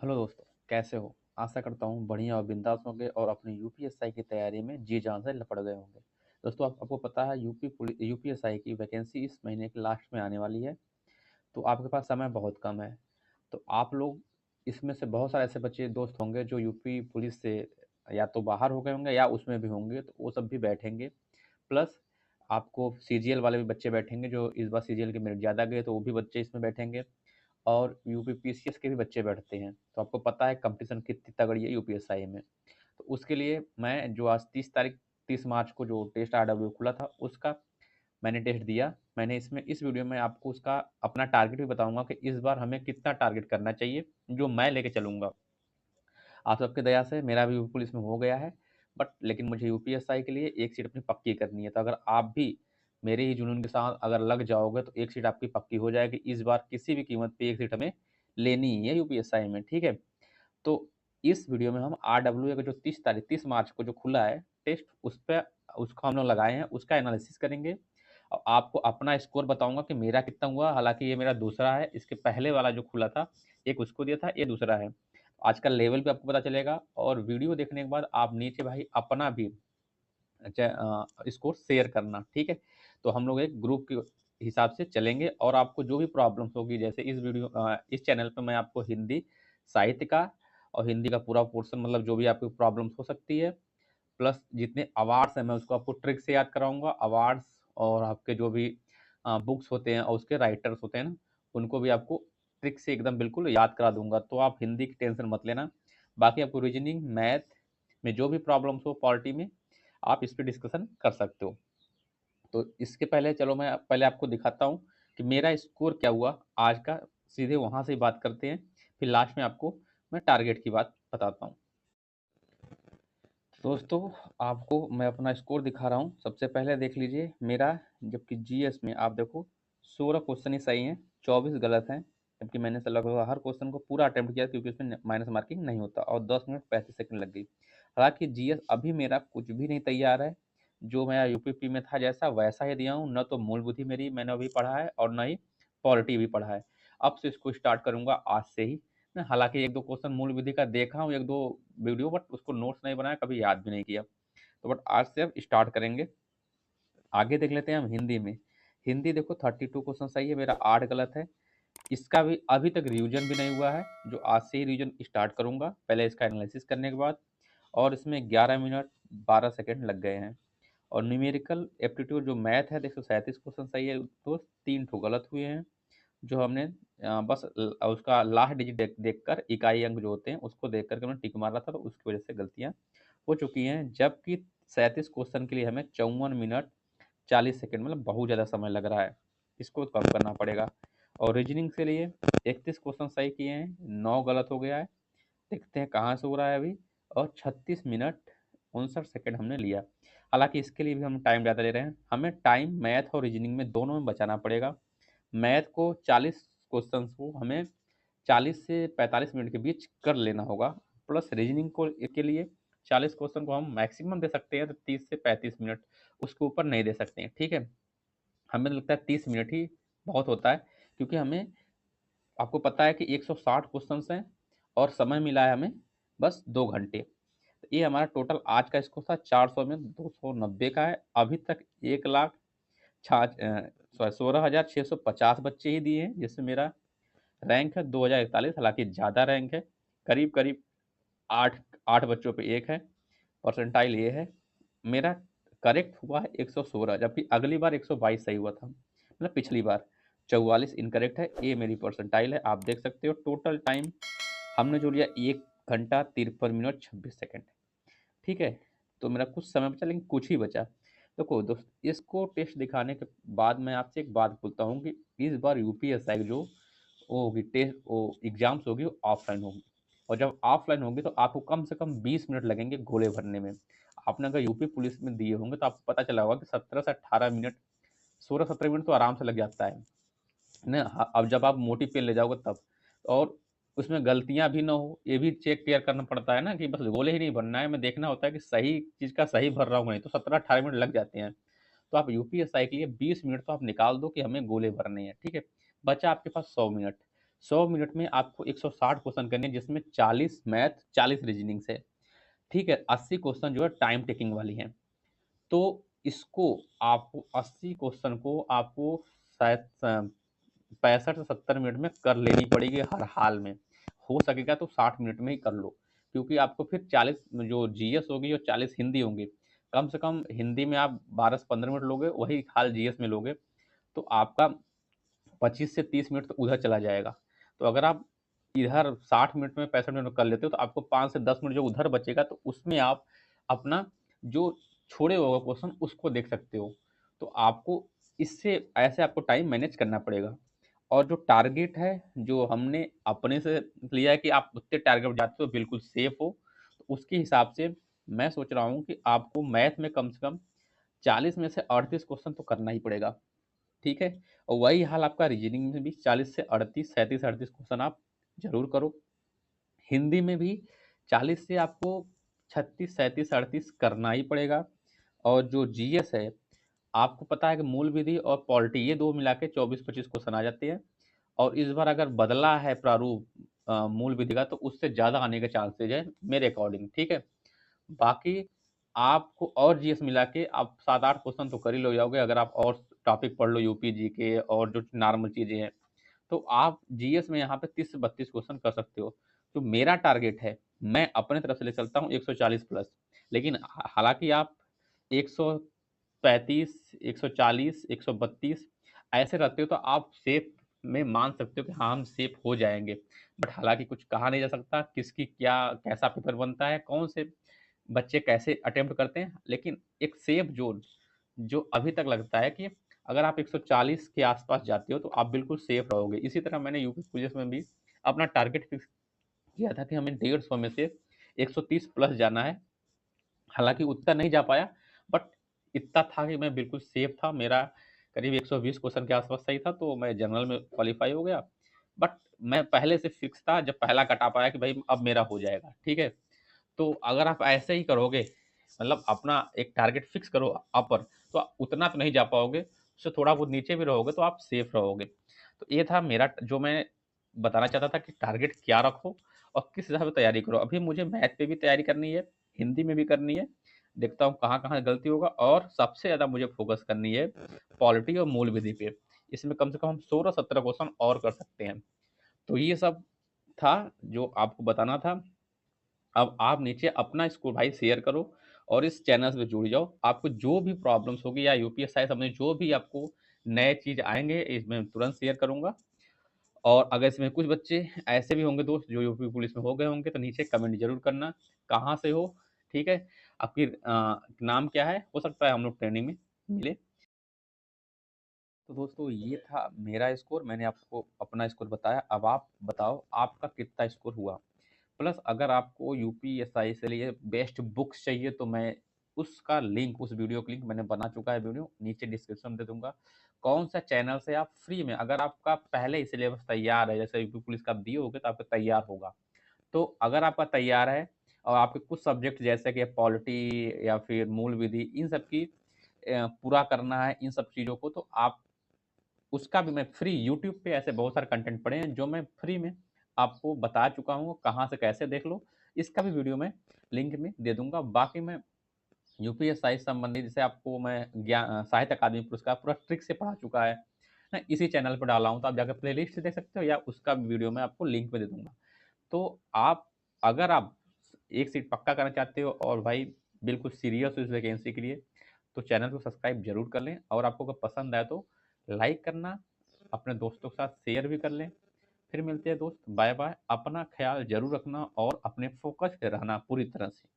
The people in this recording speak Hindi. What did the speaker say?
हेलो दोस्तों, कैसे हो? आशा करता हूँ बढ़िया और बिंदास होंगे और अपनी यूपीएसआई की तैयारी में जी जान से लपट गए होंगे। दोस्तों, आपको पता है यूपीएसआई की वैकेंसी इस महीने के लास्ट में आने वाली है। तो आपके पास समय बहुत कम है। तो आप लोग इसमें से बहुत सारे ऐसे बच्चे दोस्त होंगे जो यूपी पुलिस से या तो बाहर हो गए होंगे या उसमें भी होंगे, तो वो सब भी बैठेंगे। प्लस आपको सीजीएल वाले भी बच्चे बैठेंगे, जो इस बार सीजीएल के मेरिट ज़्यादा गए तो वो भी बच्चे इसमें बैठेंगे। और यूपीपीसीएस के भी बच्चे बैठते हैं, तो आपको पता है कंपटीशन कितनी तगड़ी है यूपीएसआई में। तो उसके लिए मैं जो आज 30 मार्च को जो टेस्ट आरडब्ल्यू खुला था उसका मैंने टेस्ट दिया। मैंने इसमें इस वीडियो में आपको उसका अपना टारगेट भी बताऊंगा कि इस बार हमें कितना टारगेट करना चाहिए, जो मैं लेके चलूंगा। आप सबके दया से मेरा भी पुलिस में हो गया है, बट लेकिन मुझे यूपीएसआई के लिए एक सीट अपनी पक्की करनी है। तो अगर आप भी मेरे ही जुनून के साथ अगर लग जाओगे तो एक सीट आपकी पक्की हो जाएगी। इस बार किसी भी कीमत पे एक सीट हमें लेनी ही है यूपीएसआई में, ठीक है? तो इस वीडियो में हम आरडब्ल्यू का जो 30 मार्च को जो खुला है टेस्ट, उस पर उसको हम लोग लगाए हैं, उसका एनालिसिस करेंगे। और आपको अपना स्कोर बताऊंगा कि मेरा कितना हुआ। हालांकि ये मेरा दूसरा है, इसके पहले वाला जो खुला था एक उसको दिया था, ये दूसरा है। आज का लेवल भी आपको पता चलेगा और वीडियो देखने के बाद आप नीचे भाई अपना भी स्कोर शेयर करना, ठीक है? तो हम लोग एक ग्रुप के हिसाब से चलेंगे और आपको जो भी प्रॉब्लम्स होगी, जैसे इस चैनल पे मैं आपको हिंदी साहित्य का और हिंदी का पूरा पोर्शन, मतलब जो भी आपकी प्रॉब्लम्स हो सकती है, प्लस जितने अवार्ड्स हैं मैं उसको आपको ट्रिक से याद कराऊंगा। अवार्ड्स और आपके जो भी बुक्स होते हैं और उसके राइटर्स होते हैं ना, उनको भी आपको ट्रिक से एकदम बिल्कुल याद करा दूंगा। तो आप हिंदी की टेंशन मत लेना। बाकी आपको रीजनिंग मैथ में जो भी प्रॉब्लम्स हो पॉलिटी में, आप इस पर डिस्कशन कर सकते हो। तो इसके पहले चलो मैं पहले आपको दिखाता हूँ कि मेरा स्कोर क्या हुआ आज का। सीधे वहां से ही बात करते हैं, फिर लास्ट में आपको मैं टारगेट की बात बताता हूँ। दोस्तों, आपको मैं अपना स्कोर दिखा रहा हूँ। सबसे पहले देख लीजिए मेरा, जबकि जीएस में आप देखो 16 क्वेश्चन ही सही हैं, 24 गलत हैं। जबकि मैंने से लगभग हर क्वेश्चन को पूरा अटेम्प्ट किया, क्योंकि उसमें माइनस मार्किंग नहीं होता, और 10 मिनट 35 सेकंड लग गई। हालांकि जीएस अभी मेरा कुछ भी नहीं तैयार है। जो मैं यूपीपी में था जैसा वैसा ही दिया हूँ। न तो मूल बुद्धि मेरी मैंने अभी पढ़ा है और न ही पॉलिटी भी पढ़ा है। अब से इसको स्टार्ट करूंगा आज से ही। मैं हालांकि एक दो क्वेश्चन मूल विधि का देखा हूँ, एक दो वीडियो, बट उसको नोट्स नहीं बनाया, कभी याद भी नहीं किया। तो बट आज से अब स्टार्ट करेंगे। आगे देख लेते हैं हम हिंदी में। हिंदी देखो 32 क्वेश्चन सही है, मेरा 8 गलत है। इसका भी अभी तक रिवीजन भी नहीं हुआ है, जो आज से ही रिवीजन स्टार्ट करूंगा पहले इसका एनालिसिस करने के बाद। और इसमें 11 मिनट 12 सेकेंड लग गए हैं। और न्यूमेरिकल एप्टीट्यूड जो मैथ है, 137 क्वेश्चन सही है, तो 3 गलत हुए हैं। जो हमने बस उसका लास्ट डिजिट देखकर इकाई अंक जो होते हैं उसको देख करके हमने टिक मारा था, तो उसकी वजह से गलतियां हो चुकी हैं। जबकि 37 क्वेश्चन के लिए हमें 54 मिनट 40 सेकेंड, मतलब बहुत ज़्यादा समय लग रहा है। इसको कम करना पड़ेगा। और रीजनिंग के लिए 31 क्वेश्चन सही किए हैं, 9 गलत हो गया है। देखते हैं कहाँ से हो रहा है अभी। और 36 मिनट 59 सेकेंड हमने लिया। हालांकि इसके लिए भी हम टाइम ज़्यादा ले रहे हैं। हमें टाइम मैथ और रीजनिंग में दोनों में बचाना पड़ेगा। मैथ को 40 क्वेश्चंस को हमें 40 से 45 मिनट के बीच कर लेना होगा। प्लस रीजनिंग को के लिए 40 क्वेश्चन को हम मैक्सिमम दे सकते हैं, तो 30 से 35 मिनट, उसके ऊपर नहीं दे सकते हैं, ठीक है? हमें तो लगता है 30 मिनट ही बहुत होता है, क्योंकि हमें, आपको पता है कि 160 क्वेश्चंस हैं और समय मिला है हमें बस 2 घंटे। तो ये हमारा टोटल आज का स्कोर था 400 में 290 का है। अभी तक 16,650 बच्चे ही दिए हैं, जिसमें मेरा रैंक है 2041। हालांकि ज़्यादा रैंक है, करीब करीब आठ आठ बच्चों पे एक है। परसेंटाइल ये है मेरा। करेक्ट हुआ है 116, जबकि अगली बार 122 सही हुआ था, मतलब पिछली बार। 44 इनकरेक्ट है, ये मेरी परसेंटाइल है। आप देख सकते हो टोटल टाइम हमने जो लिया 1 घंटा 53 मिनट 26 सेकेंड, ठीक है? तो मेरा कुछ समय बचा, लेकिन कुछ ही बचा। देखो दोस्त, इसको टेस्ट दिखाने के बाद मैं आपसे एक बात बोलता हूँ कि इस बार यूपीएसआई जो वो होगी टेस्ट, वो एग्जाम्स होगी, वो ऑफलाइन होगी। और जब ऑफलाइन होगी तो आपको कम से कम 20 मिनट लगेंगे गोले भरने में। आपने अगर यूपी पुलिस में दिए होंगे तो आपको पता चला होगा कि 17 से 18 मिनट, 16 17 मिनट तो आराम से लग जाता है ना। अब जब आप मोटी पेन ले जाओगे तब, और उसमें गलतियां भी ना हो, ये भी चेक क्लियर करना पड़ता है ना, कि बस गोले ही नहीं भरना है, मैं देखना होता है कि सही चीज का सही भर रहा हूँ नहीं, तो 17 18 मिनट लग जाते हैं। तो आप यूपीएसआई के लिए 20 मिनट तो आप निकाल दो कि हमें गोले भरने हैं, ठीक है? बचा आपके पास 100 मिनट। 100 मिनट में आपको 160 क्वेश्चन करने हैं, जिसमें 40 मैथ, 40 रीजनिंग से, ठीक है। 80 क्वेश्चन जो है टाइम टेकिंग वाली हैं। तो इसको आपको 80 क्वेश्चन को आपको शायद 65 से 70 मिनट में कर लेनी पड़ेगी हर हाल में। हो सकेगा तो 60 मिनट में ही कर लो, क्योंकि आपको फिर 40 जो जीएस होगी और 40 हिंदी होंगी। कम से कम हिंदी में आप 12 से 15 मिनट लोगे, वही हाल जीएस में लोगे, तो आपका 25 से 30 मिनट तो उधर चला जाएगा। तो अगर आप इधर 60 मिनट में 65 मिनट में कर लेते हो, तो आपको 5 से 10 मिनट जो उधर बचेगा, तो उसमें आप अपना जो छोड़े हुए क्वेश्चन उसको देख सकते हो। तो आपको इससे ऐसे आपको टाइम मैनेज करना पड़ेगा। और जो टारगेट है, जो हमने अपने से लिया है कि आप उतने टारगेट पर जाते हो बिल्कुल सेफ हो, तो उसके हिसाब से मैं सोच रहा हूँ कि आपको मैथ में कम से कम 40 में से 38 क्वेश्चन तो करना ही पड़ेगा, ठीक है? और वही हाल आपका रीजनिंग में भी 40 से 38, 37-38 क्वेश्चन आप ज़रूर करो। हिंदी में भी 40 से आपको 36, 37, 38 करना ही पड़ेगा। और जो जीएस है, आपको पता है कि मूल विधि और पॉलिटी ये 2 मिला के 24-25 क्वेश्चन आ जाते हैं। और इस बार अगर बदला है प्रारूप मूल विधि का, तो उससे ज़्यादा आने के चांसेज़ हैं मेरे अकॉर्डिंग, ठीक है? बाकी आपको और जीएस मिला के आप 7-8 क्वेश्चन तो कर ही लो जाओगे, अगर आप और टॉपिक पढ़ लो यूपी जीके और जो नॉर्मल चीज़ें हैं। तो आप जीएस में यहाँ पे 30 से 32 क्वेश्चन कर सकते हो। तो मेरा टारगेट है, मैं अपने तरफ से लेके चलता हूँ 140 प्लस। लेकिन हालाँकि आप 135, 140, 132 ऐसे रहते हो, तो आप सेफ में मान सकते हो कि हाँ, हम सेफ हो जाएँगे। बट हालाँकि कुछ कहा नहीं जा सकता, किसकी क्या कैसा पेपर बनता है, कौन से बच्चे कैसे अटेम्प्ट करते हैं। लेकिन एक सेफ ज़ोन जो अभी तक लगता है कि अगर आप 140 के आस-पास जाते हो, तो आप बिल्कुल सेफ रहोगे। इसी तरह मैंने यूपी पुलिस में भी अपना टारगेट फिक्स किया था कि हमें 150 में से 130 प्लस जाना है। हालाँकि उतना नहीं जा पाया, बट इतना था कि मैं बिल्कुल सेफ था। मेरा करीब 120 क्वेश्चन के आस-पास सही था, तो मैं जनरल में क्वालीफाई हो गया। बट मैं पहले से फिक्स था, जब पहला कट-ऑफ आया कि भई अब मेरा हो जाएगा, ठीक है? तो अगर आप ऐसे ही करोगे, मतलब अपना एक टारगेट फिक्स करो अपर, तो उतना तो नहीं जा पाओगे, उससे थोड़ा बहुत नीचे भी रहोगे तो आप सेफ रहोगे। तो ये था मेरा जो मैं बताना चाहता था कि टारगेट क्या रखो और किस हिसाब से तैयारी करो। अभी मुझे मैथ पे भी तैयारी करनी है, हिंदी में भी करनी है, देखता हूँ कहाँ-कहाँ गलती होगा, और सबसे ज़्यादा मुझे फोकस करनी है पॉलिटी और मूल विधि पे। इसमें कम से कम हम 16-17 क्वेश्चन और कर सकते हैं। तो ये सब था जो आपको बताना था। अब आप नीचे अपना स्कोर भाई शेयर करो और इस चैनल से जुड़ जाओ। आपको जो भी प्रॉब्लम्स होगी या यूपीएससी से संबंधित जो भी आपको नए चीज़ आएँगे, इसमें तुरंत शेयर करूँगा। और अगर इसमें कुछ बच्चे ऐसे भी होंगे दोस्त जो यूपी पुलिस में हो गए होंगे, तो नीचे कमेंट ज़रूर करना, कहाँ से हो, ठीक है? आपकी नाम क्या है? हो सकता है हम लोग ट्रेनिंग में मिले। तो दोस्तों ये था मेरा स्कोर, मैंने आपको अपना स्कोर बताया। अब आप बताओ आपका कितना स्कोर हुआ? प्लस अगर आपको यूपीएससी से लिए बेस्ट बुक्स चाहिए, तो मैं उसका लिंक, उस वीडियो का लिंक मैंने बना चुका है, वीडियो नीचे डिस्क्रिप्शन में दे दूँगा। कौन सा चैनल से आप फ्री में, अगर आपका पहले ही सिलेबस तैयार है, जैसे यूपी पुलिस का आप दिए होगे तो आपका तैयार होगा। तो अगर आपका तैयार है और आपके कुछ सब्जेक्ट जैसे कि पॉलिटी या फिर मूल विधि, इन सब की पूरा करना है इन सब चीज़ों को, तो आप उसका भी मैं फ्री यूट्यूब पे ऐसे बहुत सारे कंटेंट पड़े हैं जो मैं फ्री में आपको बता चुका हूँ, कहाँ से कैसे देख लो। इसका भी वीडियो मैं लिंक में दे दूँगा। बाकी मैं यूपीएससी से संबंधित, जैसे आपको मैं साहित्य अकादमी पुरस्कार पूरा ट्रिक से पढ़ा चुका है ना, इसी चैनल पर डाला हूँ, तो आप जाकर प्लेलिस्ट देख सकते हो, या उसका भी वीडियो मैं आपको लिंक पे दे दूँगा। तो आप, अगर आप एक सीट पक्का करना चाहते हो और भाई बिल्कुल सीरियस हो इस वैकेंसी के लिए, तो चैनल को सब्सक्राइब ज़रूर कर लें, और आपको अगर पसंद आए तो लाइक करना, अपने दोस्तों के साथ शेयर भी कर लें। फिर मिलते हैं दोस्त, बाय बाय। अपना ख्याल ज़रूर रखना और अपने फ़ोकस पे रहना पूरी तरह से।